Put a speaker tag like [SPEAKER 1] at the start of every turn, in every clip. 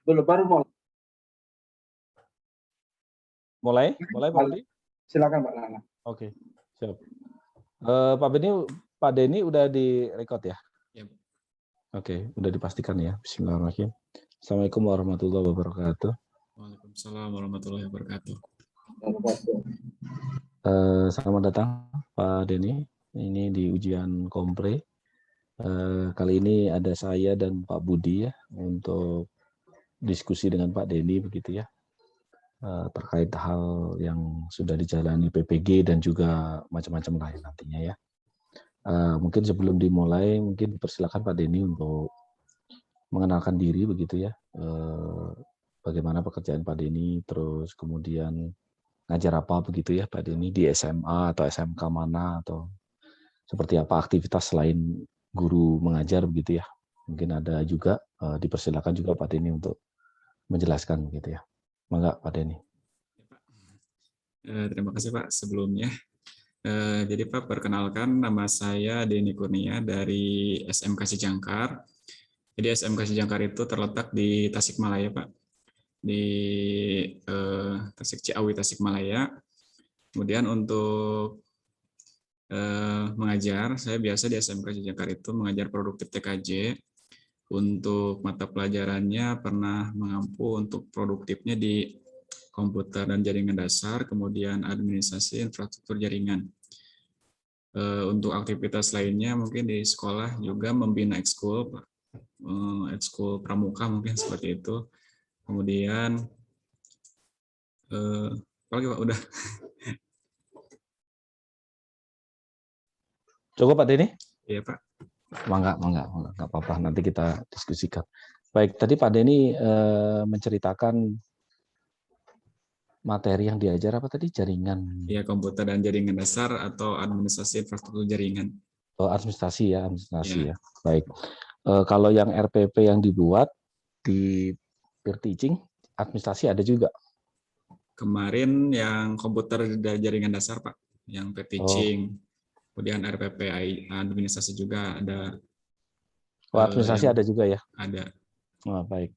[SPEAKER 1] Belum, baru mau.
[SPEAKER 2] Mulai Pak Budi?
[SPEAKER 1] Silakan Pak Nana.
[SPEAKER 2] Oke, siap. Pak Denny udah di-record ya?
[SPEAKER 3] Ya.
[SPEAKER 2] Oke, udah dipastikan ya. Bismillahirrahmanirrahim. Assalamualaikum warahmatullahi wabarakatuh.
[SPEAKER 3] Waalaikumsalam warahmatullahi wabarakatuh.
[SPEAKER 2] Selamat datang Pak Denny. Ini di ujian kompre. Kali ini ada saya dan Pak Budi ya untuk diskusi dengan Pak Denny begitu ya. Terkait hal yang sudah dijalani PPG dan juga macam-macam lain nantinya ya. Mungkin sebelum dimulai, mungkin dipersilakan Pak Denny untuk mengenalkan diri begitu ya. Bagaimana pekerjaan Pak Denny, terus kemudian ngajar apa begitu ya Pak Denny di SMA atau SMK mana, atau seperti apa aktivitas selain guru mengajar begitu ya. Mungkin ada juga, dipersilakan juga Pak Denny untuk menjelaskan begitu ya. Mangga Pak Denny.
[SPEAKER 3] Terima kasih Pak sebelumnya. Jadi Pak, perkenalkan nama saya Denny Kurnia dari SMK Sijangkar. Jadi SMK Sijangkar itu terletak di Tasikmalaya Pak, di Ciawi Tasikmalaya. Kemudian untuk mengajar, saya biasa di SMK Sijangkar itu mengajar produktif TKJ. Untuk mata pelajarannya pernah mengampu untuk produktifnya di komputer dan jaringan dasar, kemudian administrasi infrastruktur jaringan. Untuk aktivitas lainnya mungkin di sekolah juga membina ekskul pramuka mungkin seperti itu. Kemudian apalagi Pak, udah.
[SPEAKER 2] Cukup Pak Denny?
[SPEAKER 3] Iya Pak.
[SPEAKER 2] Mangga, nggak apa-apa. Nanti kita diskusikan. Baik, tadi Pak Denny menceritakan materi yang diajar apa tadi? Jaringan.
[SPEAKER 3] Ya, komputer dan jaringan dasar atau administrasi infrastruktur jaringan.
[SPEAKER 2] Oh, administrasi ya.
[SPEAKER 3] Ya.
[SPEAKER 2] Baik. Kalau yang RPP yang dibuat di peer teaching, administrasi ada juga.
[SPEAKER 3] Kemarin yang komputer dan jaringan dasar Pak, yang peer teaching. Kemudian RPP administrasi juga ada.
[SPEAKER 2] Administrasi ada juga ya?
[SPEAKER 3] Ada.
[SPEAKER 2] Baik.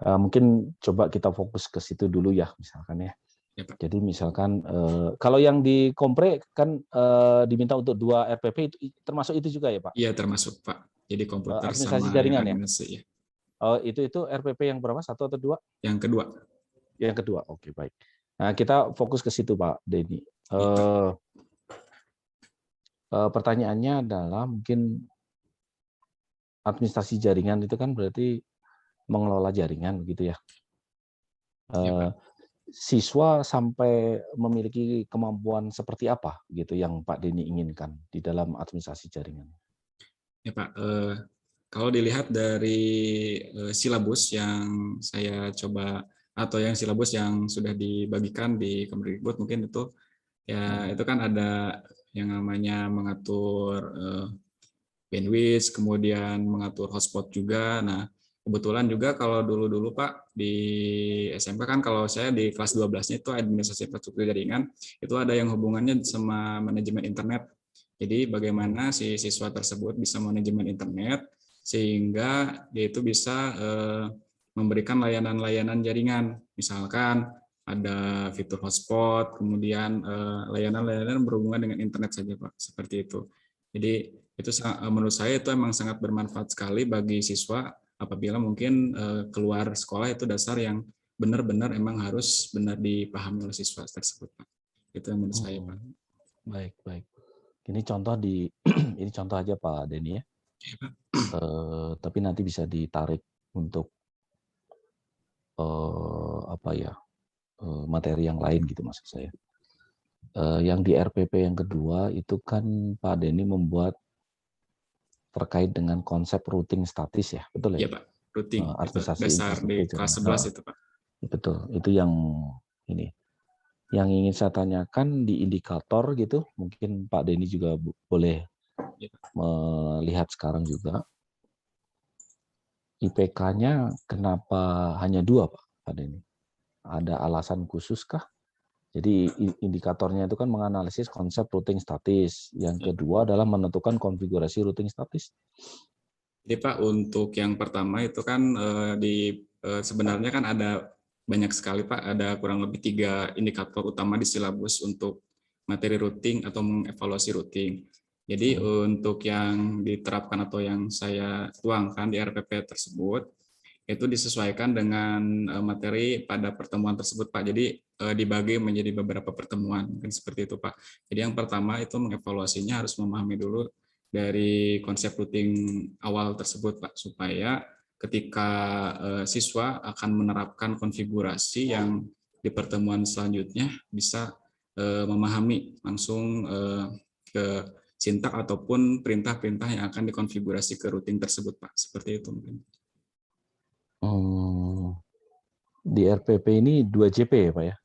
[SPEAKER 2] Mungkin coba kita fokus ke situ dulu ya, misalkan ya.
[SPEAKER 3] Ya Pak.
[SPEAKER 2] Jadi misalkan kalau yang di kompre kan diminta untuk 2 RPP itu termasuk itu juga ya Pak?
[SPEAKER 3] Iya termasuk Pak. Jadi komputer
[SPEAKER 2] administrasi
[SPEAKER 3] sama
[SPEAKER 2] jaringan
[SPEAKER 3] administrasi, ya.
[SPEAKER 2] Itu RPP yang berapa? 1 atau 2?
[SPEAKER 3] Yang kedua.
[SPEAKER 2] Yang kedua. Oke, baik. Nah, kita fokus ke situ Pak Denny. Pertanyaannya adalah mungkin administrasi jaringan itu kan berarti mengelola jaringan begitu ya.
[SPEAKER 3] Ya,
[SPEAKER 2] siswa sampai memiliki kemampuan seperti apa gitu yang Pak Denny inginkan di dalam administrasi jaringan?
[SPEAKER 3] Ya Pak, kalau dilihat dari silabus yang saya coba atau yang silabus yang sudah dibagikan di Kemdikbud mungkin itu ya itu kan ada yang namanya mengatur bandwidth, kemudian mengatur hotspot juga. Nah, kebetulan juga kalau dulu Pak di SMK kan kalau saya di kelas 12-nya itu administrasi infrastruktur jaringan, itu ada yang hubungannya sama manajemen internet. Jadi bagaimana si siswa tersebut bisa manajemen internet sehingga dia itu bisa memberikan layanan-layanan jaringan. Misalkan ada fitur hotspot, kemudian layanan-layanan berhubungan dengan internet saja Pak, seperti itu. Jadi itu menurut saya itu memang sangat bermanfaat sekali bagi siswa apabila mungkin keluar sekolah itu dasar yang benar-benar emang harus benar dipahami oleh siswa tersebut Pak. Itu yang menurut saya Pak.
[SPEAKER 2] Baik. Ini contoh ini contoh aja Pak Denny ya.
[SPEAKER 3] Ya, Pak.
[SPEAKER 2] Tapi nanti bisa ditarik untuk materi yang lain gitu maksud saya. Yang di RPP yang kedua itu kan Pak Denny membuat terkait dengan konsep routing statis ya, betul ya?
[SPEAKER 3] Iya Pak, routing
[SPEAKER 2] administrasi
[SPEAKER 3] dasar di kelas 11 itu Pak.
[SPEAKER 2] Betul, itu yang ini. Yang ingin saya tanyakan di indikator gitu, mungkin Pak Denny juga boleh melihat sekarang juga. IPK-nya kenapa hanya 2 Pak Denny? Ada alasan khusus kah? Jadi indikatornya itu kan menganalisis konsep routing statis. Yang kedua adalah menentukan konfigurasi routing statis.
[SPEAKER 3] Jadi Pak, untuk yang pertama itu kan di sebenarnya kan ada banyak sekali Pak, ada kurang lebih 3 indikator utama di silabus untuk materi routing atau mengevaluasi routing. Jadi untuk yang diterapkan atau yang saya tuangkan di RPP tersebut, itu disesuaikan dengan materi pada pertemuan tersebut Pak. Jadi dibagi menjadi beberapa pertemuan, mungkin seperti itu Pak. Jadi yang pertama itu mengevaluasinya harus memahami dulu dari konsep routing awal tersebut Pak, supaya ketika siswa akan menerapkan konfigurasi yang di pertemuan selanjutnya bisa memahami langsung ke sintak ataupun perintah-perintah yang akan dikonfigurasi ke routing tersebut Pak. Seperti itu mungkin.
[SPEAKER 2] Di RPP ini 2 JP ya Pak ya?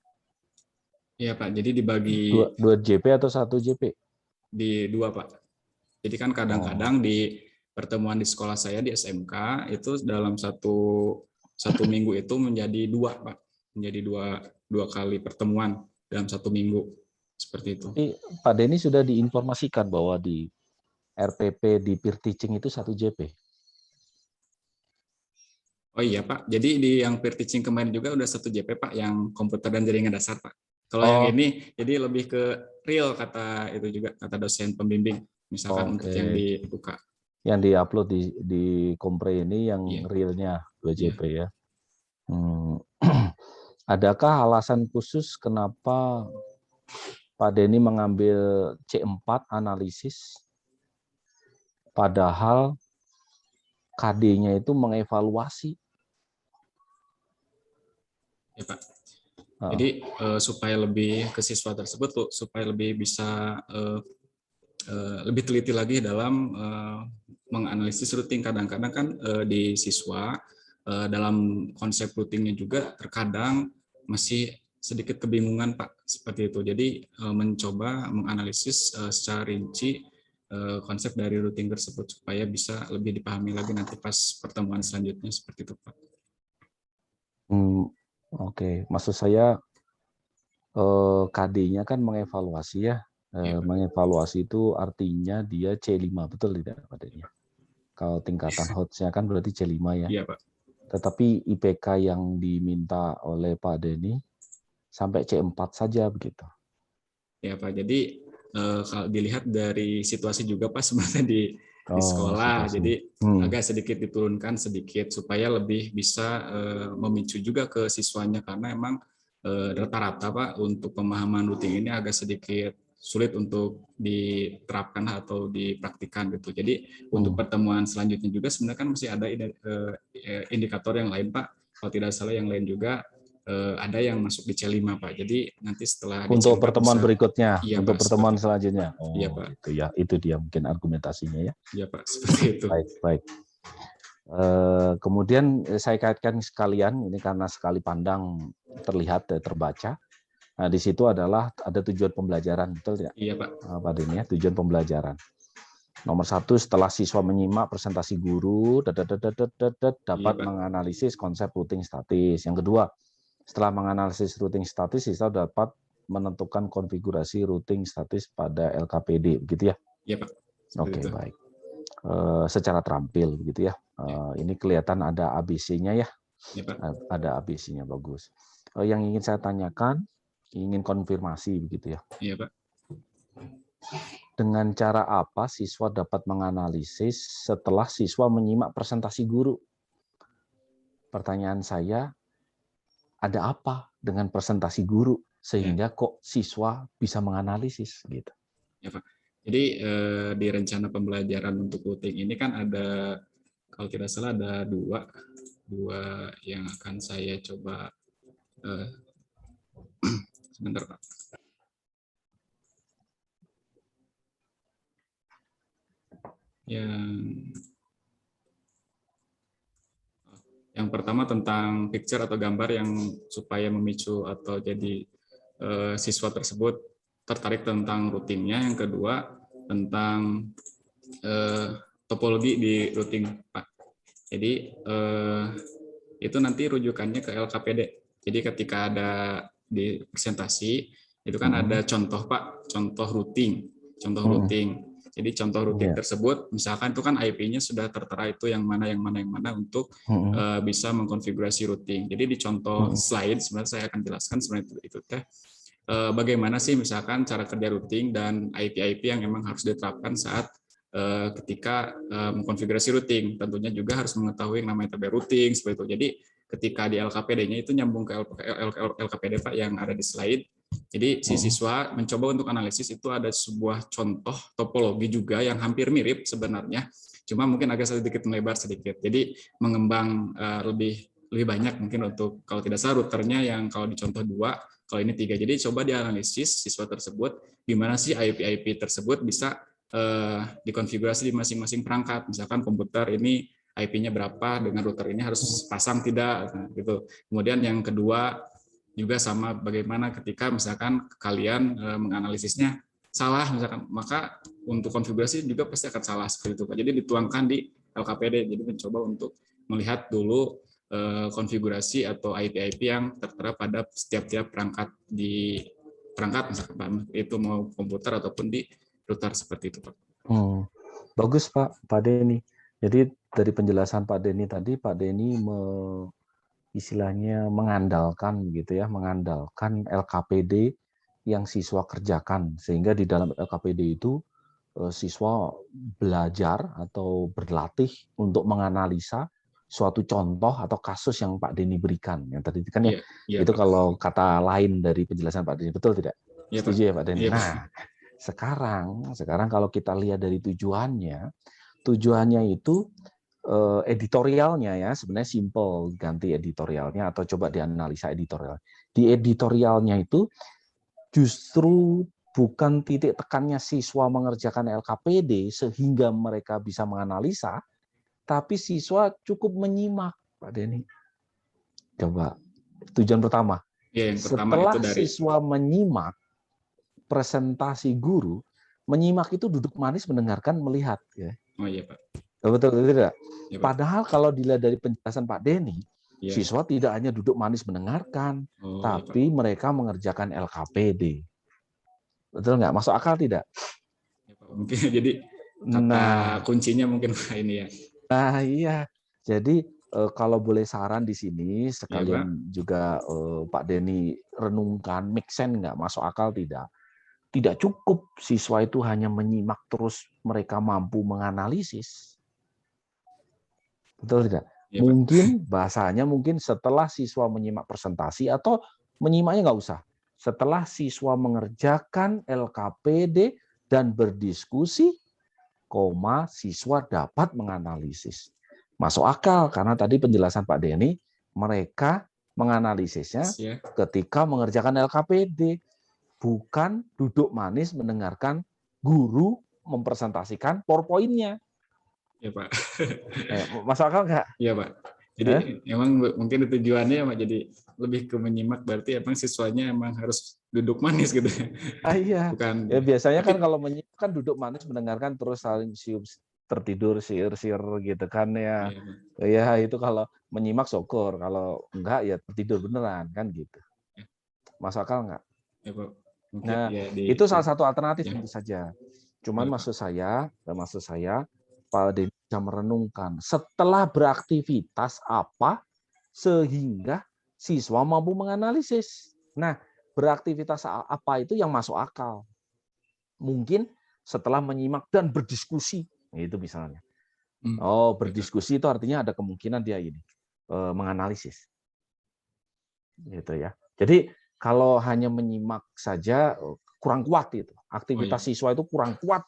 [SPEAKER 3] Iya Pak, jadi dibagi
[SPEAKER 2] 2 JP atau 1 JP?
[SPEAKER 3] di 2 Pak. Jadi kan kadang-kadang di pertemuan di sekolah saya di SMK itu dalam satu minggu itu menjadi 2 Pak, menjadi dua kali pertemuan dalam 1 minggu seperti itu.
[SPEAKER 2] Tapi Pak Denny sudah diinformasikan bahwa di RPP di peer teaching itu 1 JP.
[SPEAKER 3] Oh iya Pak, jadi di yang peer teaching kemarin juga udah 1 JP Pak, yang komputer dan jaringan dasar Pak. Kalau yang ini jadi lebih ke real kata itu juga, kata dosen pembimbing, misalkan untuk yang dibuka.
[SPEAKER 2] Yang diupload di Kompre ini yang realnya 2 JP ya. Adakah alasan khusus kenapa Pak Denny mengambil C4 analisis, padahal KD-nya itu mengevaluasi?
[SPEAKER 3] Ya Pak. Jadi supaya lebih ke siswa tersebut, supaya lebih bisa lebih teliti lagi dalam menganalisis routing. Kadang-kadang kan di siswa dalam konsep routingnya juga terkadang masih sedikit kebingungan Pak, seperti itu. Jadi mencoba menganalisis secara rinci konsep dari routing tersebut supaya bisa lebih dipahami lagi nanti pas pertemuan selanjutnya, seperti itu Pak.
[SPEAKER 2] Oke, maksud saya KD-nya kan mengevaluasi ya. Mengevaluasi itu artinya dia C5, betul tidak Pak Denny? Kalau tingkatan HOTS-nya kan berarti C5 ya.
[SPEAKER 3] Iya Pak.
[SPEAKER 2] Tetapi IPK yang diminta oleh Pak Denny sampai C4 saja begitu. Ya
[SPEAKER 3] Pak, jadi kalau dilihat dari situasi juga Pak sebenarnya di sekolah, situasi. Jadi agak sedikit diturunkan sedikit supaya lebih bisa memicu juga ke siswanya, karena emang rata-rata Pak untuk pemahaman routing ini agak sedikit sulit untuk diterapkan atau dipraktikkan gitu. Jadi untuk pertemuan selanjutnya juga sebenarnya kan masih ada indikator yang lain Pak. Kalau tidak salah yang lain juga ada yang masuk di C5 Pak. Jadi nanti setelah
[SPEAKER 2] untuk pertemuan bisa, berikutnya,
[SPEAKER 3] iya,
[SPEAKER 2] untuk
[SPEAKER 3] Pak,
[SPEAKER 2] pertemuan selanjutnya.
[SPEAKER 3] Iya Pak.
[SPEAKER 2] Itu ya, itu dia mungkin argumentasinya ya.
[SPEAKER 3] Iya Pak, seperti itu.
[SPEAKER 2] Baik. Kemudian saya kaitkan sekalian ini karena sekali pandang terlihat terbaca. Nah, di situ adalah ada tujuan pembelajaran, betul tidak?
[SPEAKER 3] Iya Pak.
[SPEAKER 2] Pak Denny ya, tujuan pembelajaran. Nomor 1, setelah siswa menyimak presentasi guru, dapat menganalisis konsep routing statis. Yang kedua, setelah menganalisis routing statis, siswa dapat menentukan konfigurasi routing statis pada LKPD, begitu ya?
[SPEAKER 3] Iya Pak.
[SPEAKER 2] Oke, baik. Secara terampil, begitu ya. Ini kelihatan ada ABC-nya ya?
[SPEAKER 3] Iya Pak.
[SPEAKER 2] Ada ABC-nya, bagus. Yang ingin saya tanyakan, ingin konfirmasi, begitu ya?
[SPEAKER 3] Iya Pak.
[SPEAKER 2] Dengan cara apa siswa dapat menganalisis setelah siswa menyimak presentasi guru? Pertanyaan saya, ada apa dengan presentasi guru sehingga kok siswa bisa menganalisis gitu?
[SPEAKER 3] Ya Pak. Jadi di rencana pembelajaran untuk routing ini kan ada, kalau tidak salah ada dua yang akan saya coba sebentar Pak. Yang pertama tentang picture atau gambar yang supaya memicu atau jadi siswa tersebut tertarik tentang routingnya. Yang kedua tentang topologi di routing Pak. Jadi itu nanti rujukannya ke LKPD. Jadi ketika ada di presentasi itu kan ada contoh Pak, contoh routing. Jadi contoh routing tersebut, misalkan itu kan IP-nya sudah tertera itu yang mana untuk bisa mengkonfigurasi routing. Jadi di contoh slide sebenarnya saya akan jelaskan sebenarnya itu teh bagaimana sih misalkan cara kerja routing dan IP-IP yang memang harus diterapkan saat ketika mengkonfigurasi routing. Tentunya juga harus mengetahui yang namanya tabel routing seperti itu. Jadi ketika di LKPD-nya itu nyambung ke LKPD Pak yang ada di slide. Jadi si siswa mencoba untuk analisis itu ada sebuah contoh topologi juga yang hampir mirip sebenarnya, cuma mungkin agak sedikit melebar sedikit. Jadi mengembang lebih banyak mungkin untuk kalau tidak salah routernya yang kalau di contoh 2, kalau ini 3. Jadi coba dianalisis siswa tersebut gimana sih IP-IP tersebut bisa dikonfigurasi di masing-masing perangkat. Misalkan komputer ini IP-nya berapa, dengan router ini harus pasang tidak, gitu. Kemudian yang kedua juga sama bagaimana ketika misalkan kalian menganalisisnya salah misalkan, maka untuk konfigurasi juga pasti akan salah seperti itu Pak. Jadi dituangkan di LKPD. Jadi mencoba untuk melihat dulu konfigurasi atau IP-IP yang tertera pada setiap perangkat di perangkat misalkan Pak, itu mau komputer ataupun di router seperti itu Pak.
[SPEAKER 2] Bagus Pak Denny. Jadi dari penjelasan Pak Denny tadi, Pak Denny istilahnya mengandalkan gitu ya, mengandalkan LKPD yang siswa kerjakan, sehingga di dalam LKPD itu siswa belajar atau berlatih untuk menganalisa suatu contoh atau kasus yang Pak Denny berikan. Yang tadi kan itu Pak. Kalau kata lain dari penjelasan Pak Denny, betul tidak? Setuju Pak. Ya Pak Denny? Nah, sekarang kalau kita lihat dari tujuannya itu editorialnya ya, sebenarnya simple, ganti editorialnya atau coba dianalisa editorial. Di editorialnya itu justru bukan titik tekannya siswa mengerjakan LKPD sehingga mereka bisa menganalisa, tapi siswa cukup menyimak, Pak Denny. Coba, tujuan pertama. Setelah itu dari siswa menyimak presentasi guru, menyimak itu duduk manis, mendengarkan, melihat. Ya.
[SPEAKER 3] Oh iya Pak.
[SPEAKER 2] Betul tidak? Ya, padahal kalau dilihat dari penjelasan Pak Denny, siswa tidak hanya duduk manis mendengarkan, tapi mereka mengerjakan LKPD. Betul nggak? Masuk akal tidak?
[SPEAKER 3] Ya, Pak. Mungkin jadi kata kuncinya mungkin ini ya.
[SPEAKER 2] Nah iya. Jadi kalau boleh saran di sini sekalian juga Pak Denny renungkan, make sense nggak? Masuk akal tidak? Tidak cukup siswa itu hanya menyimak terus mereka mampu menganalisis. Betul tidak? Ya, mungkin bahasanya mungkin setelah siswa menyimak presentasi atau menyimaknya nggak usah. Setelah siswa mengerjakan LKPD dan berdiskusi, siswa dapat menganalisis. Masuk akal karena tadi penjelasan Pak Denny, mereka menganalisisnya ketika mengerjakan LKPD, bukan duduk manis mendengarkan guru mempresentasikan PowerPoint-nya.
[SPEAKER 3] Ya Pak.
[SPEAKER 2] Masuk akal nggak?
[SPEAKER 3] Iya Pak. Jadi emang mungkin tujuannya Pak, jadi lebih ke menyimak, berarti emang siswanya emang harus duduk manis gitu.
[SPEAKER 2] Iya. Bukan. Ya biasanya kan kalau menyimak kan duduk manis mendengarkan terus saling siup tertidur siir-siir gitu kan ya. Ya itu kalau menyimak syukur, kalau enggak ya tertidur beneran kan gitu. Masuk akal nggak?
[SPEAKER 3] Ya Pak. Mungkin,
[SPEAKER 2] nah itu salah satu alternatif tentu saja. Cuman maksud saya Pak Denny bisa merenungkan setelah beraktivitas apa sehingga siswa mampu menganalisis. Nah, beraktivitas apa itu yang masuk akal? Mungkin setelah menyimak dan berdiskusi, itu misalnya. Oh, berdiskusi itu artinya ada kemungkinan dia ini menganalisis. Gitu ya. Jadi kalau hanya menyimak saja kurang kuat itu. Aktivitas siswa itu kurang kuat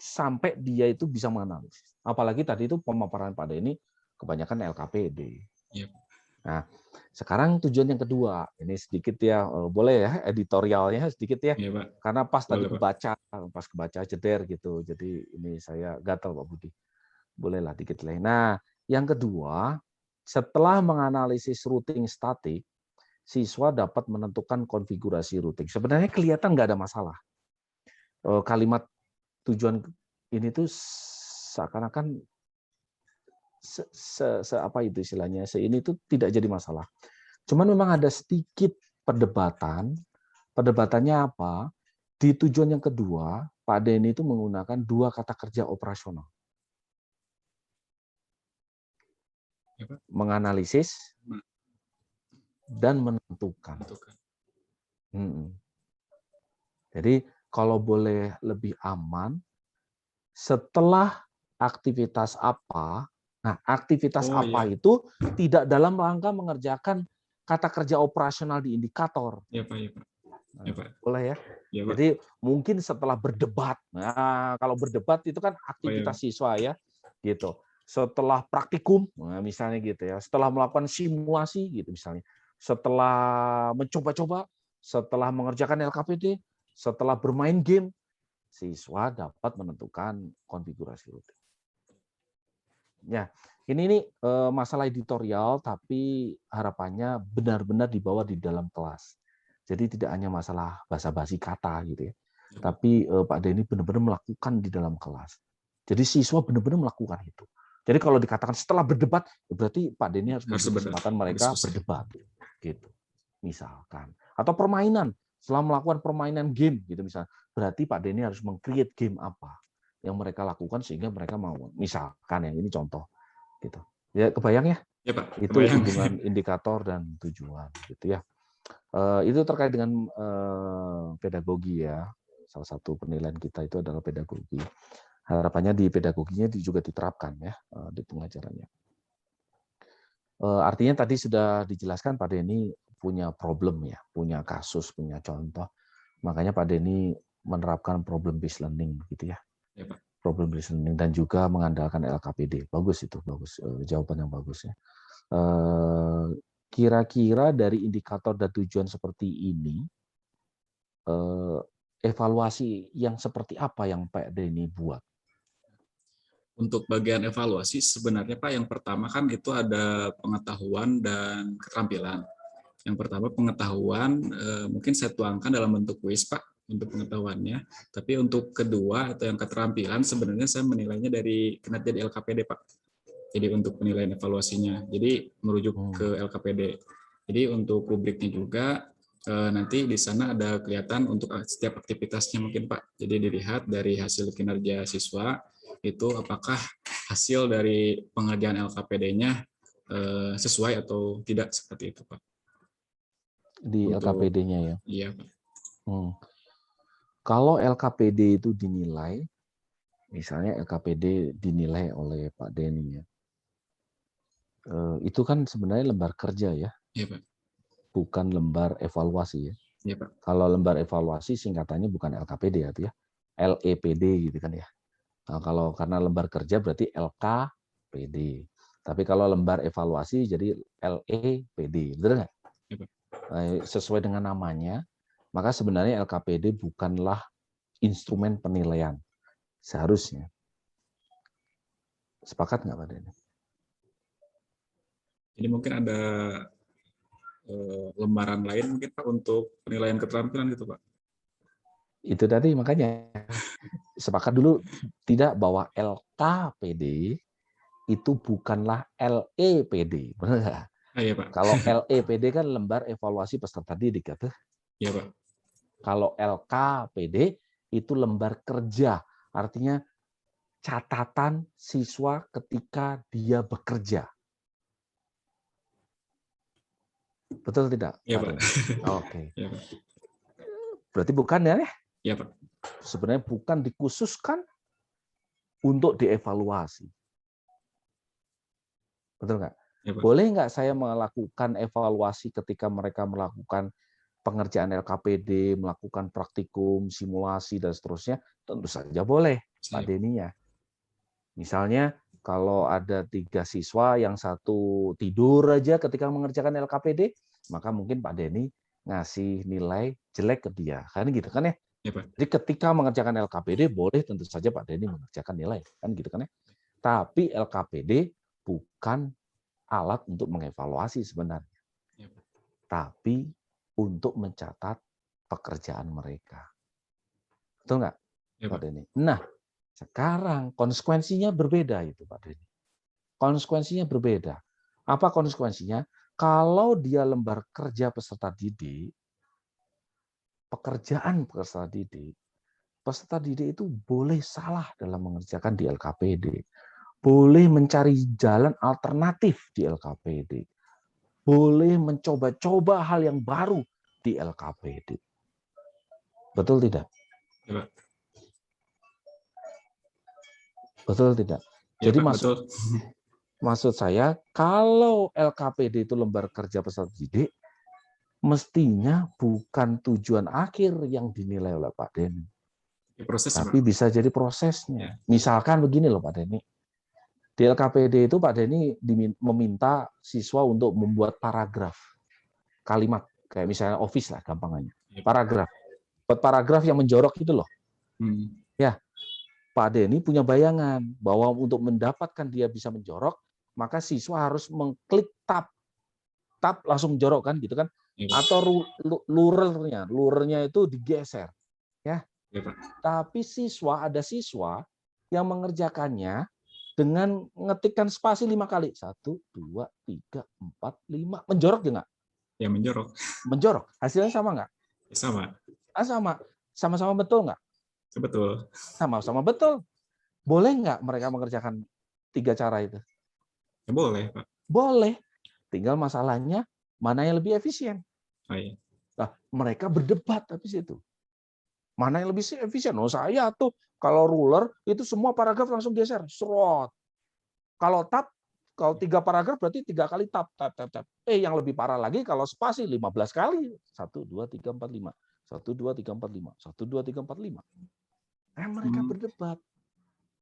[SPEAKER 2] sampai dia itu bisa menganalisis. Apalagi tadi itu pemaparan Pak Denny kebanyakan LKPD.
[SPEAKER 3] Yep.
[SPEAKER 2] Nah, sekarang tujuan yang kedua, ini sedikit ya, boleh ya editorialnya sedikit ya, Pak. Karena pas boleh, tadi kebaca jeder gitu, jadi ini saya gatal Pak Budi. Bolehlah dikit lah. Nah, yang kedua, setelah menganalisis routing statik, siswa dapat menentukan konfigurasi routing. Sebenarnya kelihatan nggak ada masalah. Kalimat tujuan ini tuh seakan-akan apa itu istilahnya, ini tuh tidak jadi masalah. Cuman memang ada sedikit perdebatan. Perdebatannya apa? Di tujuan yang kedua, Pak Denny itu menggunakan 2 kata kerja operasional.
[SPEAKER 3] Ya, Pak.
[SPEAKER 2] Menganalisis dan menentukan.
[SPEAKER 3] Menentukan.
[SPEAKER 2] Jadi kalau boleh lebih aman, setelah aktivitas apa, nah aktivitas apa
[SPEAKER 3] Iya.
[SPEAKER 2] itu tidak dalam rangka mengerjakan kata kerja operasional di indikator.
[SPEAKER 3] Iya, Pak. Iya, Pak. Ya, Pak.
[SPEAKER 2] Boleh ya?
[SPEAKER 3] Ya, Pak.
[SPEAKER 2] Jadi mungkin setelah berdebat, nah kalau berdebat itu kan aktivitas siswa ya, gitu. Setelah praktikum, nah misalnya gitu ya, setelah melakukan simulasi gitu misalnya, setelah mencoba-coba, setelah mengerjakan LKPD, setelah bermain game, siswa dapat menentukan konfigurasi rute. Ya, ini masalah editorial, tapi harapannya benar-benar dibawa di dalam kelas. Jadi tidak hanya masalah basa-basi kata gitu ya, tapi Pak Denny benar-benar melakukan di dalam kelas. Jadi siswa benar-benar melakukan itu. Jadi kalau dikatakan setelah berdebat, berarti Pak Denny harus memberi kesempatan mereka berdebat, gitu. Misalkan, atau permainan, setelah melakukan permainan game, gitu misalnya, berarti Pak Denny harus meng-create game apa yang mereka lakukan sehingga mereka mau. Misalkan yang ini contoh, gitu. Ya kebayang ya?
[SPEAKER 3] Ya, Pak.
[SPEAKER 2] Itu
[SPEAKER 3] Kebayang.
[SPEAKER 2] hubungan indikator dan tujuan, gitu ya. Itu terkait dengan pedagogi ya. Salah satu penilaian kita itu adalah pedagogi. Harapannya di pedagoginya juga diterapkan ya di pengajarannya. Artinya tadi sudah dijelaskan Pak Denny punya problem ya, punya kasus, punya contoh. Makanya Pak Denny menerapkan problem based learning gitu ya.
[SPEAKER 3] Ya, Pak.
[SPEAKER 2] Problem based learning dan juga mengandalkan LKPD. Bagus itu, bagus. Jawaban yang bagus ya. Kira-kira dari indikator dan tujuan seperti ini, evaluasi yang seperti apa yang Pak Denny buat?
[SPEAKER 3] Untuk bagian evaluasi sebenarnya Pak, yang pertama kan itu ada pengetahuan dan keterampilan. Yang pertama pengetahuan mungkin saya tuangkan dalam bentuk kuis Pak untuk pengetahuannya. Tapi untuk kedua atau yang keterampilan sebenarnya saya menilainya dari kinerja di LKPD Pak. Jadi untuk penilaian evaluasinya. Jadi merujuk ke LKPD. Jadi untuk rubriknya juga nanti di sana ada kelihatan untuk setiap aktivitasnya mungkin Pak. Jadi dilihat dari hasil kinerja siswa itu apakah hasil dari pengerjaan LKPD-nya sesuai atau tidak seperti itu Pak.
[SPEAKER 2] Di LKPD-nya ya?
[SPEAKER 3] Iya Pak.
[SPEAKER 2] Kalau LKPD itu dinilai, misalnya LKPD dinilai oleh Pak Denny ya, itu kan sebenarnya lembar kerja ya?
[SPEAKER 3] Iya Pak.
[SPEAKER 2] Bukan lembar evaluasi ya?
[SPEAKER 3] Iya Pak.
[SPEAKER 2] Kalau lembar evaluasi singkatannya bukan LKPD ya, LEPD gitu kan ya. Nah, kalau karena lembar kerja berarti LKPD. Tapi kalau lembar evaluasi jadi LEPD, betul nggak? Sesuai dengan namanya, maka sebenarnya LKPD bukanlah instrumen penilaian seharusnya. Sepakat nggak Pak Denny?
[SPEAKER 3] Jadi mungkin ada lembaran lain mungkin Pak untuk penilaian keterampilan gitu Pak.
[SPEAKER 2] Itu tadi makanya sepakat dulu tidak bahwa LKPD itu bukanlah LEPD, benar nggak?
[SPEAKER 3] Iya Pak.
[SPEAKER 2] Kalau LEPD kan lembar evaluasi peserta didik, ya tuh.
[SPEAKER 3] Iya Pak.
[SPEAKER 2] Kalau LKPD itu lembar kerja, artinya catatan siswa ketika dia bekerja. Betul tidak?
[SPEAKER 3] Iya Pak.
[SPEAKER 2] Oke.
[SPEAKER 3] Iya Pak.
[SPEAKER 2] Berarti bukan ya?
[SPEAKER 3] Iya Pak.
[SPEAKER 2] Sebenarnya bukan dikhususkan untuk dievaluasi. Betul nggak?
[SPEAKER 3] Ya, Pak.
[SPEAKER 2] Boleh nggak saya melakukan evaluasi ketika mereka melakukan pengerjaan LKPD, melakukan praktikum, simulasi, dan seterusnya? Tentu saja boleh, Pak Denny ya. Misalnya, kalau ada 3 siswa, yang satu tidur aja ketika mengerjakan LKPD, maka mungkin Pak Denny ngasih nilai jelek ke dia. Kan gitu kan ya?
[SPEAKER 3] Ya, Pak.
[SPEAKER 2] Jadi ketika mengerjakan LKPD, boleh tentu saja Pak Denny mengerjakan nilai. Kan gitu kan ya? Tapi LKPD bukan alat untuk mengevaluasi sebenarnya.
[SPEAKER 3] Ya, Pak.
[SPEAKER 2] Tapi untuk mencatat pekerjaan mereka. Betul nggak,
[SPEAKER 3] Ya,
[SPEAKER 2] Pak Denny? Nah, sekarang konsekuensinya berbeda itu, Pak Denny. Konsekuensinya berbeda. Apa konsekuensinya? Kalau dia lembar kerja peserta didik, pekerjaan peserta didik, peserta didik itu boleh salah dalam mengerjakan di LKPD, boleh mencari jalan alternatif di LKPD, boleh mencoba-coba hal yang baru di LKPD. Betul tidak?
[SPEAKER 3] Ya, Pak.
[SPEAKER 2] Betul tidak?
[SPEAKER 3] Ya,
[SPEAKER 2] Jadi
[SPEAKER 3] Pak, betul.
[SPEAKER 2] maksud saya, kalau LKPD itu lembar kerja peserta didik, mestinya bukan tujuan akhir yang dinilai oleh Pak Denny,
[SPEAKER 3] Proses, Pak.
[SPEAKER 2] tapi bisa jadi prosesnya.
[SPEAKER 3] Ya.
[SPEAKER 2] Misalkan begini loh Pak Denny, di LKPD itu Pak Denny meminta siswa untuk membuat paragraf, kalimat, kayak misalnya office lah gampangannya, paragraf. Buat paragraf yang menjorok itu loh. Ya, Pak Denny punya bayangan bahwa untuk mendapatkan dia bisa menjorok, maka siswa harus mengklik tab langsung jorok kan gitu kan, atau lurernya itu digeser ya. Tapi ada siswa yang mengerjakannya dengan mengetikkan spasi 5 kali, 1, 2, 3, 4, 5, menjorok juga nggak?
[SPEAKER 3] Ya, menjorok.
[SPEAKER 2] Hasilnya sama nggak?
[SPEAKER 3] Sama.
[SPEAKER 2] Sama-sama betul nggak?
[SPEAKER 3] Betul.
[SPEAKER 2] Sama-sama betul. Boleh nggak mereka mengerjakan 3 cara itu?
[SPEAKER 3] Ya, boleh, Pak.
[SPEAKER 2] Boleh. Tinggal masalahnya mana yang lebih efisien.
[SPEAKER 3] Oh, iya.
[SPEAKER 2] Nah, mereka berdebat habis itu. Mana yang lebih efisien? Oh, saya tuh kalau ruler itu semua paragraf langsung geser. Serot. Kalau tab, kalau 3 paragraf berarti 3 kali tab. Yang lebih parah lagi kalau spasi 15 kali. 1, 2, 3, 4, 5. 1, 2, 3, 4, 5. 1, 2, 3, 4, 5. Mereka berdebat.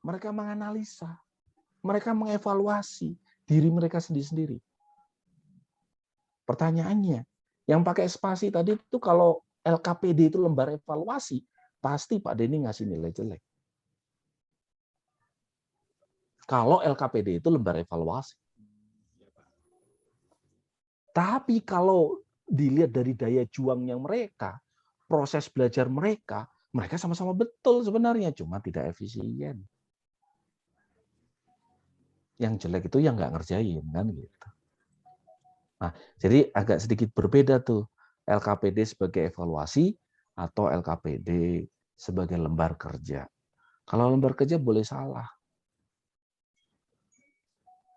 [SPEAKER 2] Mereka menganalisa. Mereka mengevaluasi diri mereka sendiri-sendiri. Pertanyaannya, yang pakai spasi tadi itu kalau LKPD itu lembar evaluasi, pasti Pak Denny ngasih nilai jelek. Kalau LKPD itu lembar evaluasi. Tapi kalau dilihat dari daya juangnya mereka, proses belajar mereka sama-sama betul sebenarnya, cuma tidak efisien. Yang jelek itu yang nggak ngerjain, kan gitu. Nah, jadi agak sedikit berbeda tuh LKPD sebagai evaluasi atau LKPD sebagai lembar kerja. Kalau lembar kerja boleh salah.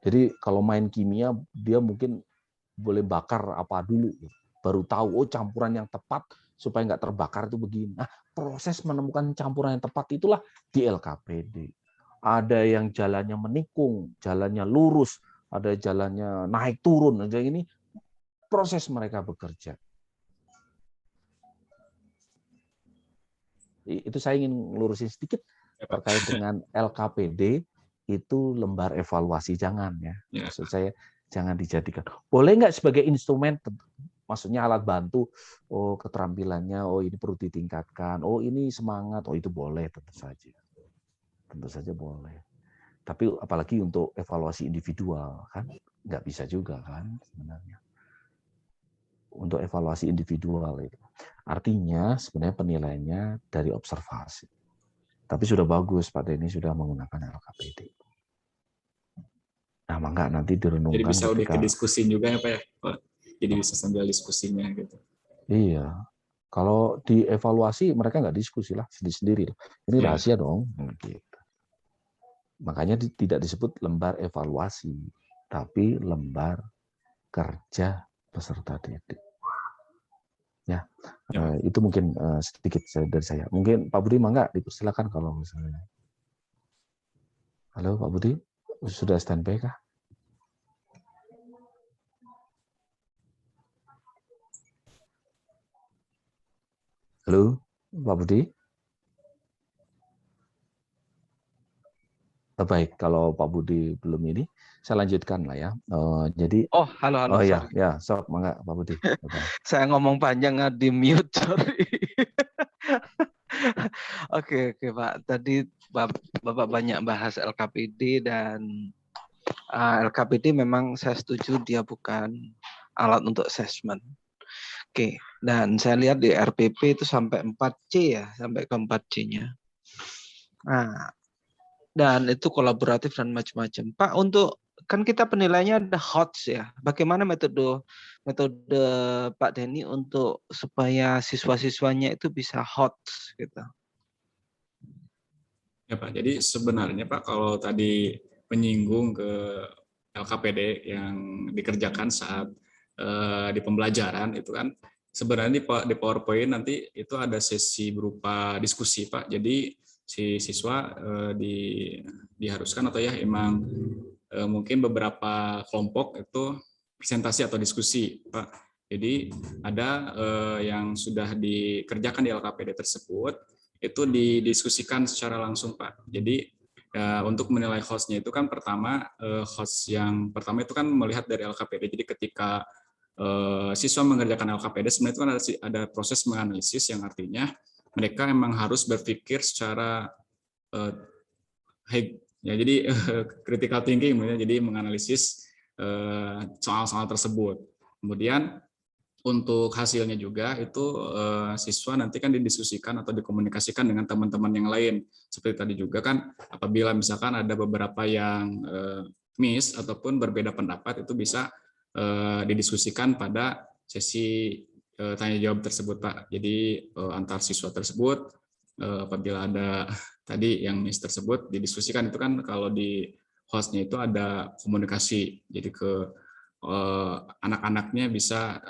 [SPEAKER 2] Jadi kalau main kimia dia mungkin boleh bakar apa dulu, baru tahu campuran yang tepat supaya nggak terbakar itu begini. Nah, proses menemukan campuran yang tepat itulah di LKPD. Ada yang jalannya menikung, jalannya lurus, ada jalannya naik turun, ada ini. Proses mereka bekerja. Itu saya ingin lurusin sedikit terkait dengan LKPD itu lembar evaluasi, jangan ya. Maksud saya jangan dijadikan. Boleh nggak sebagai instrumen, maksudnya alat bantu, oh keterampilannya, oh ini perlu ditingkatkan, oh ini semangat, oh itu boleh, tentu saja. Tentu saja boleh. Tapi apalagi untuk evaluasi individual, kan nggak bisa juga kan sebenarnya. Untuk evaluasi individual itu. Artinya sebenarnya penilaiannya dari observasi. Tapi sudah bagus Pak Denny sudah menggunakan LKPD. Nah, maka nanti direnungkan.
[SPEAKER 3] Jadi bisa udah ke diskusi juga ya Pak ya? Jadi bisa sambil diskusinya gitu.
[SPEAKER 2] Iya. Kalau dievaluasi mereka nggak diskusi lah, sendiri-sendiri. Ini rahasia dong. Gitu. Makanya tidak disebut lembar evaluasi, tapi lembar kerja peserta didik. Ya, itu mungkin sedikit dari saya. Mungkin Pak Budi mangga dipersilakan kalau misalnya. Halo Pak Budi, sudah standby kah? Halo Pak Budi. Baik, kalau Pak Budi belum ini, saya lanjutkan lah ya. Jadi,
[SPEAKER 4] halo.
[SPEAKER 2] Oh ya, sok mangga Pak Budi.
[SPEAKER 4] Saya ngomong panjang di mute, sorry. Oke Pak. Tadi Bapak banyak bahas LKPD dan LKPD memang saya setuju dia bukan alat untuk assessment. Oke, dan saya lihat di RPP itu sampai 4C ya, sampai ke 4C-nya. Nah, dan itu kolaboratif dan macam-macam. Pak, untuk kan kita penilaiannya ada HOTS ya. Bagaimana metode Pak Denny untuk supaya siswa-siswanya itu bisa HOTS gitu?
[SPEAKER 3] Ya Pak, jadi sebenarnya Pak kalau tadi menyinggung ke LKPD yang dikerjakan saat di pembelajaran itu kan sebenarnya di PowerPoint nanti itu ada sesi berupa diskusi Pak. Jadi si siswa diharuskan atau ya emang mungkin beberapa kelompok itu presentasi atau diskusi Pak. Jadi ada yang sudah dikerjakan di LKPD tersebut itu didiskusikan secara langsung Pak. Jadi untuk menilai hostnya itu kan pertama host yang pertama itu kan melihat dari LKPD. Jadi ketika siswa mengerjakan LKPD sebenarnya itu kan ada proses menganalisis yang artinya mereka memang harus berpikir secara ya jadi critical thinking, jadi menganalisis soal-soal tersebut. Kemudian untuk hasilnya juga itu siswa nanti kan didiskusikan atau dikomunikasikan dengan teman-teman yang lain. Seperti tadi juga kan apabila misalkan ada beberapa yang miss ataupun berbeda pendapat itu bisa didiskusikan pada sesi tanya jawab tersebut Pak. Jadi antar siswa tersebut apabila ada tadi yang miss tersebut didiskusikan itu kan kalau di hostnya itu ada komunikasi. Jadi ke anak-anaknya bisa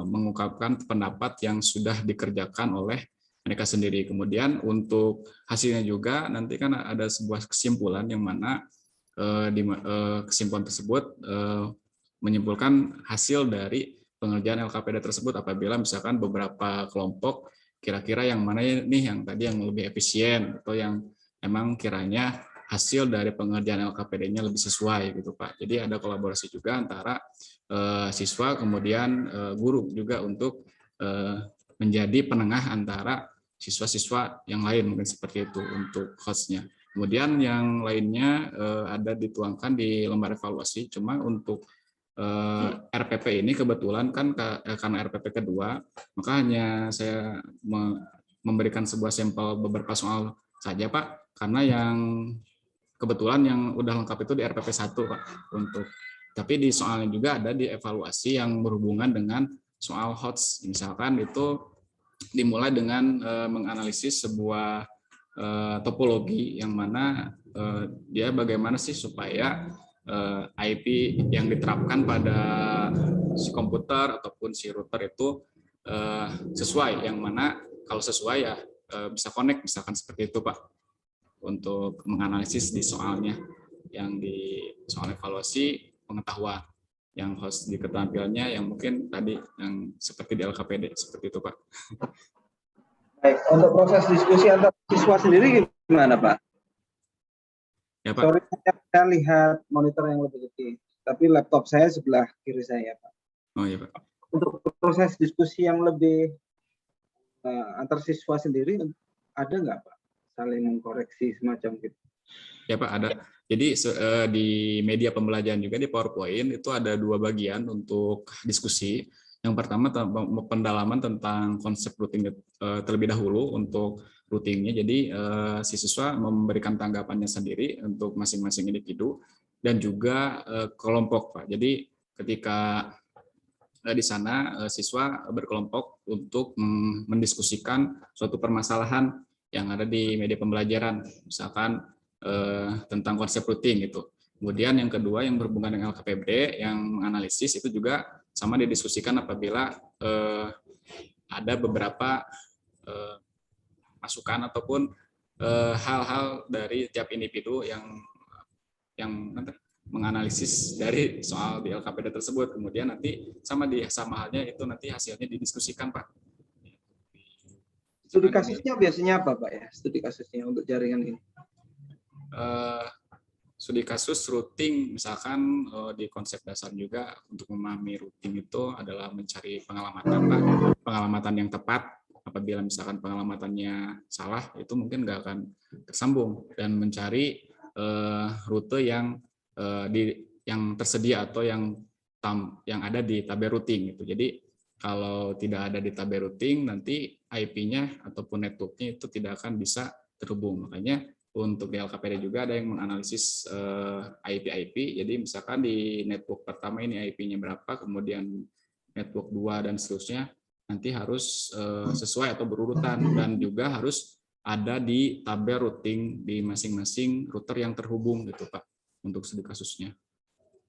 [SPEAKER 3] mengungkapkan pendapat yang sudah dikerjakan oleh mereka sendiri. Kemudian untuk hasilnya juga nanti kan ada sebuah kesimpulan yang mana kesimpulan tersebut menyimpulkan hasil dari pengerjaan LKPD tersebut apabila misalkan beberapa kelompok kira-kira yang mana nih yang tadi yang lebih efisien atau yang memang kiranya hasil dari pengerjaan LKPD-nya lebih sesuai gitu Pak. Jadi ada kolaborasi juga antara siswa kemudian guru juga untuk menjadi penengah antara siswa-siswa yang lain mungkin seperti itu untuk hostnya. Kemudian yang lainnya ada dituangkan di lembar evaluasi. Cuma untuk RPP ini kebetulan kan karena RPP kedua, maka hanya saya memberikan sebuah sampel beberapa soal saja Pak, karena yang kebetulan yang udah lengkap itu di RPP 1 Pak untuk, tapi di soalnya juga ada di evaluasi yang berhubungan dengan soal HOTS. Misalkan itu dimulai dengan menganalisis sebuah topologi yang mana dia bagaimana sih supaya IP yang diterapkan pada si komputer ataupun si router itu sesuai, yang mana kalau sesuai ya bisa connect misalkan seperti itu Pak. Untuk menganalisis di soalnya yang di soal evaluasi pengetahuan yang host di keterampilannya yang mungkin tadi yang seperti di LKPD seperti itu Pak.
[SPEAKER 1] Baik, untuk proses diskusi antar siswa sendiri gimana Pak?
[SPEAKER 3] Ya Pak.
[SPEAKER 1] Sorry, saya lihat monitor yang lebih gede, tapi laptop saya sebelah kiri saya Pak.
[SPEAKER 3] Oh iya Pak.
[SPEAKER 1] Untuk proses diskusi yang lebih antar siswa sendiri ada nggak Pak? Saling mengkoreksi semacam gitu.
[SPEAKER 3] Ya Pak, ada. Jadi di media pembelajaran juga di PowerPoint itu ada dua bagian untuk diskusi. Yang pertama pendalaman tentang konsep routing terlebih dahulu untuk routingnya. Jadi si siswa memberikan tanggapannya sendiri untuk masing-masing individu dan juga kelompok Pak. Jadi ketika di sana siswa berkelompok untuk mendiskusikan suatu permasalahan yang ada di media pembelajaran, misalkan tentang konsep routing itu. Kemudian yang kedua yang berhubungan dengan LKPD yang menganalisis itu juga sama didiskusikan apabila ada beberapa masukan ataupun hal-hal dari tiap individu yang menganalisis dari soal di LKPD tersebut. Kemudian nanti sama halnya itu nanti hasilnya didiskusikan Pak.
[SPEAKER 1] Studi kasusnya biasanya apa Pak ya? Studi kasusnya untuk jaringan ini?
[SPEAKER 3] Studi kasus routing misalkan di konsep dasar juga untuk memahami routing itu adalah mencari pengalamatan Pak, pengalamatan yang tepat. Apabila misalkan pengalamannya salah itu mungkin nggak akan tersambung, dan mencari rute yang tersedia atau yang ada di tabel routing gitu. Jadi kalau tidak ada di tabel routing nanti IP-nya ataupun network-nya itu tidak akan bisa terhubung. Makanya untuk di LKPD juga ada yang menganalisis IP. Jadi misalkan di network pertama ini IP-nya berapa, kemudian network 2 dan seterusnya nanti harus sesuai atau berurutan, dan juga harus ada di tabel routing di masing-masing router yang terhubung gitu Pak, untuk studi kasusnya.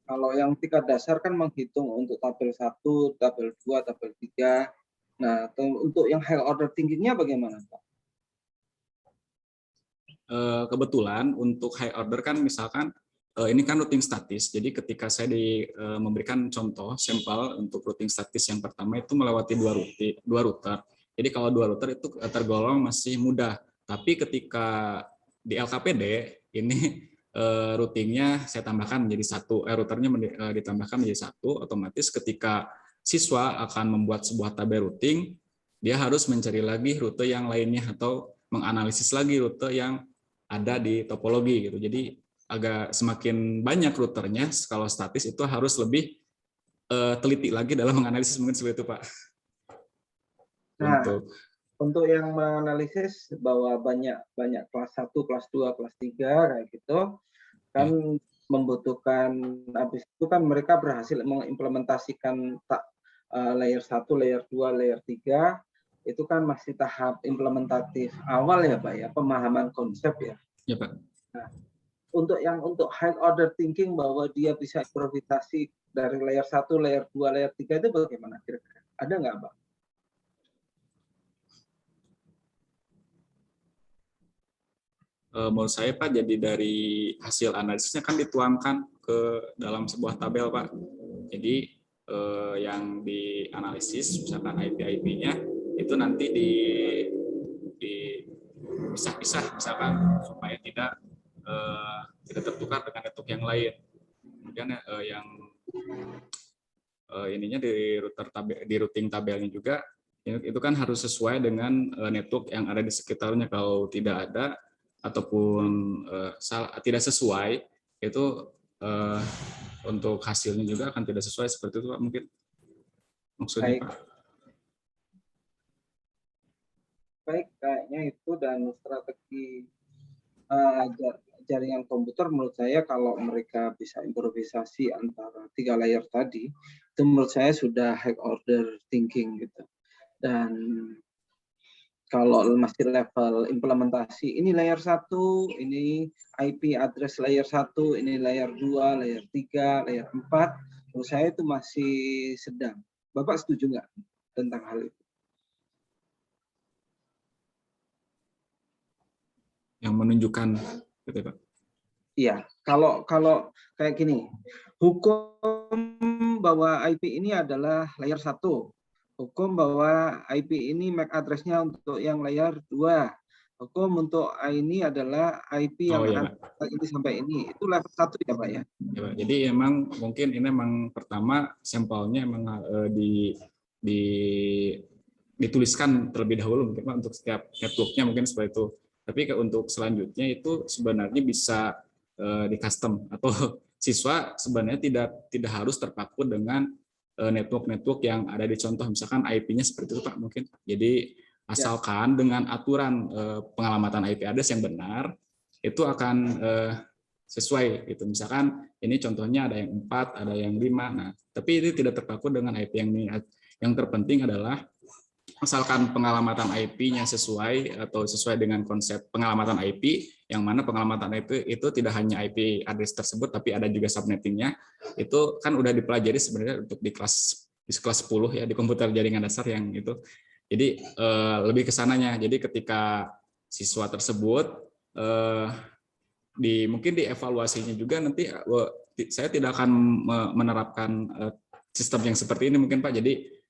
[SPEAKER 1] Kalau yang tingkat dasar kan menghitung untuk tabel 1, tabel 2, tabel 3. Nah, untuk yang high order thinkingnya bagaimana Pak?
[SPEAKER 3] Kebetulan untuk high order kan misalkan ini kan routing statis. Jadi ketika saya memberikan contoh sampel untuk routing statis yang pertama itu melewati dua router. Jadi kalau 2 router itu tergolong masih mudah. Tapi ketika di LKPD ini routingnya saya tambahkan menjadi 1, routernya ditambahkan menjadi 1, otomatis ketika siswa akan membuat sebuah tabel routing, dia harus mencari lagi rute yang lainnya atau menganalisis lagi rute yang ada di topologi gitu. Jadi agak semakin banyak routernya kalau statis itu harus lebih teliti lagi dalam menganalisis, mungkin seperti itu Pak.
[SPEAKER 1] Nah, untuk yang menganalisis bahwa banyak kelas 1, kelas 2, kelas 3 kayak gitu kan membutuhkan, habis itu kan mereka berhasil mengimplementasikan layer 1, layer 2, layer 3 itu kan masih tahap implementatif awal ya Pak ya, pemahaman konsep ya.
[SPEAKER 3] Ya Pak.
[SPEAKER 1] Nah, untuk high order thinking bahwa dia bisa improvisasi dari layer 1, layer 2, layer 3 itu bagaimana kira-kira? Ada nggak Pak?
[SPEAKER 3] Menurut saya Pak, jadi dari hasil analisisnya kan dituangkan ke dalam sebuah tabel Pak. Jadi yang dianalisis misalkan IP-IP-nya itu nanti dipisah-pisah misalkan supaya tidak tertukar dengan network yang lain. Kemudian yang ininya di routing tabelnya juga itu kan harus sesuai dengan network yang ada di sekitarnya. Kalau tidak ada ataupun tidak sesuai, itu untuk hasilnya juga akan tidak sesuai, seperti itu Pak, mungkin maksudnya Pak.
[SPEAKER 1] Baik, kayaknya itu, dan strategi jaringan komputer menurut saya kalau mereka bisa improvisasi antara 3 layer tadi, itu menurut saya sudah high order thinking gitu. Dan kalau masih level implementasi, ini layer 1, ini IP address layer 1, ini layer 2, layer 3, layer 4, menurut saya itu masih sedang. Bapak setuju nggak tentang hal itu?
[SPEAKER 3] Yang menunjukkan, gitu Pak.
[SPEAKER 1] Iya, kalau kayak gini, hukum bahwa IP ini adalah layer 1, hukum bahwa IP ini MAC address-nya untuk yang layer 2, hukum untuk ini adalah IP yang ini sampai ini, itu level 1 ya Pak ya?
[SPEAKER 3] Ya Pak. Jadi emang mungkin ini emang pertama sampelnya emang dituliskan terlebih dahulu mungkin Pak, untuk setiap networknya mungkin seperti itu. Tapi untuk selanjutnya itu sebenarnya bisa di custom, atau siswa sebenarnya tidak harus terpaku dengan network yang ada di contoh, misalkan IP-nya seperti itu Pak mungkin. Jadi asalkan dengan aturan pengalamatan IP address yang benar, itu akan sesuai gitu. Misalkan ini contohnya ada yang 4, ada yang 5. Nah, tapi ini tidak terpaku dengan IP yang ini. Yang terpenting adalah asalkan pengalamatan IP-nya sesuai atau sesuai dengan konsep pengalamatan IP, yang mana pengalamatan IP itu tidak hanya IP address tersebut, tapi ada juga subnettingnya. Itu kan udah dipelajari sebenarnya untuk di kelas 10 ya, di komputer jaringan dasar yang itu. Jadi lebih ke sananya. Jadi ketika siswa tersebut mungkin dievaluasinya juga nanti saya tidak akan menerapkan sistem yang seperti ini mungkin Pak. Jadi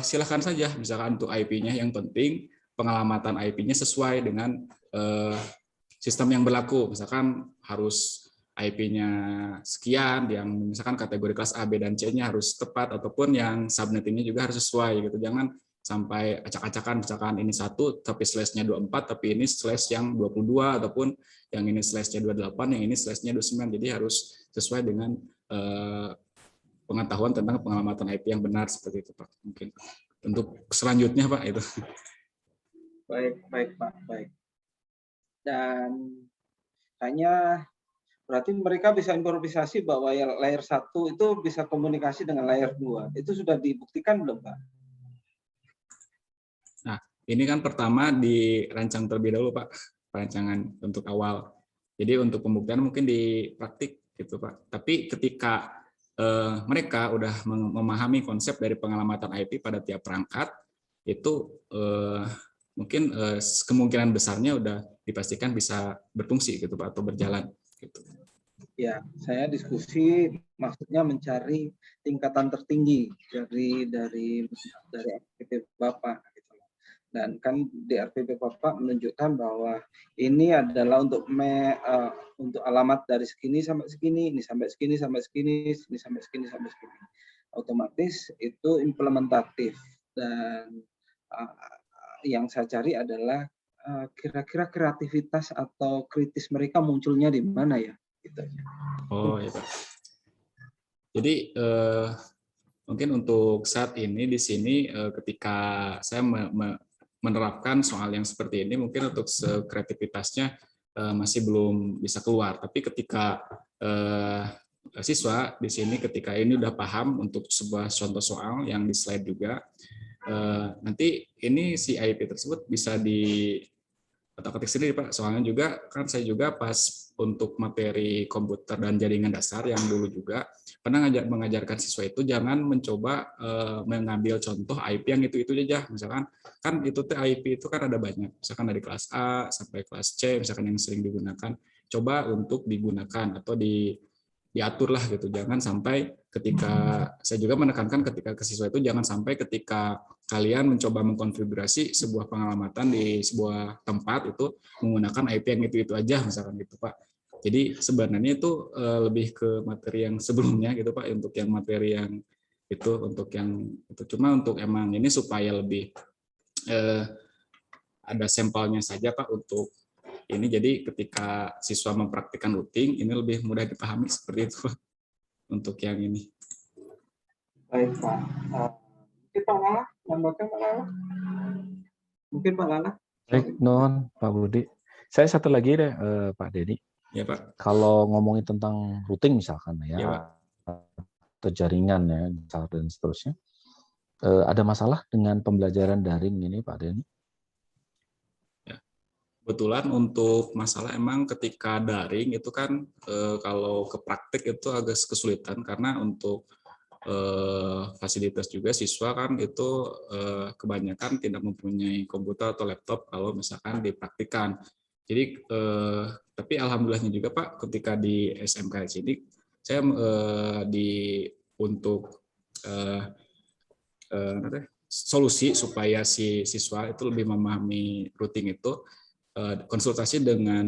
[SPEAKER 3] silakan saja misalkan untuk IP-nya, yang penting pengalamatan IP-nya sesuai dengan sistem yang berlaku. Misalkan harus IP-nya sekian, yang misalkan kategori kelas A, B, dan C-nya harus tepat, ataupun yang subnettingnya juga harus sesuai gitu. Jangan sampai acak-acakan, misalkan ini 1 tapi slash-nya 24, tapi ini slash yang 22, ataupun yang ini slash-nya 28, yang ini slash-nya 29. Jadi harus sesuai dengan pengetahuan tentang pengalamatan IP yang benar, seperti itu Pak. Mungkin untuk selanjutnya Pak itu.
[SPEAKER 1] Baik Pak, baik. Dan hanya berarti mereka bisa improvisasi bahwa layer 1 itu bisa komunikasi dengan layer 2. Itu sudah dibuktikan belum Pak?
[SPEAKER 3] Nah, ini kan pertama dirancang terlebih dahulu Pak, perancangan untuk awal. Jadi untuk pembuktian mungkin di praktik gitu Pak. Tapi ketika mereka udah memahami konsep dari pengelamatan IP pada tiap perangkat, itu mungkin kemungkinan besarnya udah dipastikan bisa berfungsi gitu Pak, atau berjalan gitu.
[SPEAKER 1] Ya, saya diskusi maksudnya mencari tingkatan tertinggi dari RPP Bapak gitu. Dan kan di RPP Bapak menunjukkan bahwa ini adalah untuk untuk alamat dari segini sampai segini, ini sampai segini sampai segini, ini sampai segini sampai segini. Otomatis itu implementatif, dan yang saya cari adalah kira-kira kreativitas atau kritis mereka munculnya di mana ya? Gitu.
[SPEAKER 3] Oh ya Pak. Jadi mungkin untuk saat ini di sini ketika saya menerapkan soal yang seperti ini, mungkin untuk kreativitasnya masih belum bisa keluar. Tapi ketika siswa di sini ketika ini udah paham untuk sebuah contoh soal yang di slide juga, nanti ini si IP tersebut bisa di otak-atik sendiri Pak. Soalnya juga kan saya juga pas untuk materi komputer dan jaringan dasar yang dulu juga pernah mengajarkan siswa itu jangan mencoba mengambil contoh IP yang itu aja. Misalkan kan itu IP itu kan ada banyak. Misalkan dari kelas A sampai kelas C misalkan yang sering digunakan. Coba untuk digunakan atau diatur lah gitu. Jangan sampai ketika saya juga menekankan ketika ke siswa itu jangan sampai ketika kalian mencoba mengkonfigurasi sebuah pengelamatan di sebuah tempat itu menggunakan IP yang itu aja misalkan gitu Pak. Jadi sebenarnya itu lebih ke materi yang sebelumnya gitu Pak, untuk yang materi yang itu untuk yang itu cuma untuk emang ini supaya lebih ada sampelnya saja Pak untuk ini, jadi ketika siswa mempraktikkan routing ini lebih mudah dipahami seperti itu Pak, untuk yang ini.
[SPEAKER 1] Baik Pak. Mungkin Pak Lala, tambahkan Pak Lala. Mungkin Pak Lala.
[SPEAKER 2] Baik, non Pak Budi. Saya satu lagi deh, Pak Denny.
[SPEAKER 3] Ya Pak.
[SPEAKER 2] Kalau ngomongin tentang routing misalkan
[SPEAKER 3] ya
[SPEAKER 2] atau jaringan ya dan seterusnya, ada masalah dengan pembelajaran daring ini Pak Denny?
[SPEAKER 3] Ya. Kebetulan untuk masalah emang ketika daring itu kan kalau ke praktik itu agak kesulitan karena untuk fasilitas juga siswa kan itu kebanyakan tidak mempunyai komputer atau laptop kalau misalkan dipraktikkan. Jadi tapi alhamdulillahnya juga Pak ketika di SMK ini saya untuk solusi supaya si siswa itu lebih memahami routing itu, konsultasi dengan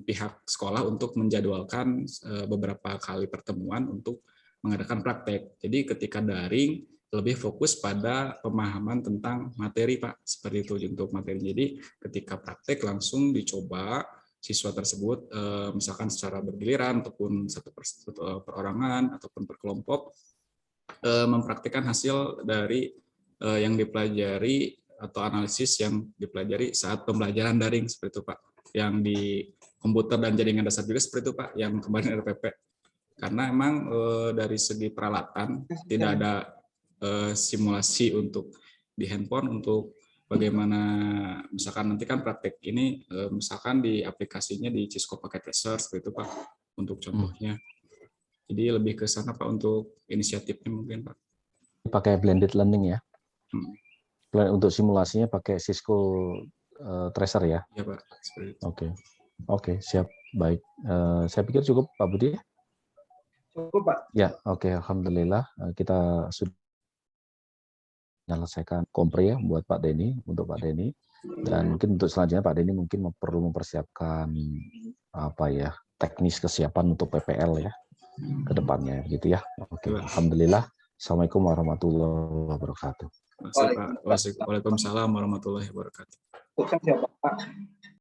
[SPEAKER 3] pihak sekolah untuk menjadwalkan beberapa kali pertemuan untuk mengadakan praktek. Jadi ketika daring lebih fokus pada pemahaman tentang materi Pak, seperti itu untuk materi. Jadi ketika praktek langsung dicoba siswa tersebut misalkan secara bergiliran ataupun satu perorangan ataupun per kelompok mempraktikkan hasil dari yang dipelajari atau analisis yang dipelajari saat pembelajaran daring seperti itu Pak. Yang di komputer dan jaringan dasar juga seperti itu Pak, yang kemarin RPP. Karena emang dari segi peralatan tidak ada simulasi untuk di handphone untuk bagaimana misalkan nanti kan praktek ini misalkan di aplikasinya di Cisco Packet Tracer seperti itu Pak untuk contohnya. Jadi lebih ke sana Pak untuk inisiatifnya mungkin Pak.
[SPEAKER 2] Pakai blended learning ya? Untuk simulasinya pakai Cisco Tracer ya?
[SPEAKER 3] Iya Pak.
[SPEAKER 2] Oke, siap. Baik. Saya pikir cukup Pak Budi.
[SPEAKER 1] Cukup Pak.
[SPEAKER 2] Ya, oke. Alhamdulillah kita sudah menyelesaikan kompre ya buat Pak Denny, untuk Pak Denny. Dan mungkin untuk selanjutnya Pak Denny mungkin perlu mempersiapkan teknis kesiapan untuk PPL ya ke depannya gitu ya. Oke. Alhamdulillah. Assalamualaikum warahmatullahi wabarakatuh.
[SPEAKER 3] Waalaikumsalam warahmatullahi wabarakatuh.
[SPEAKER 1] Siap Pak.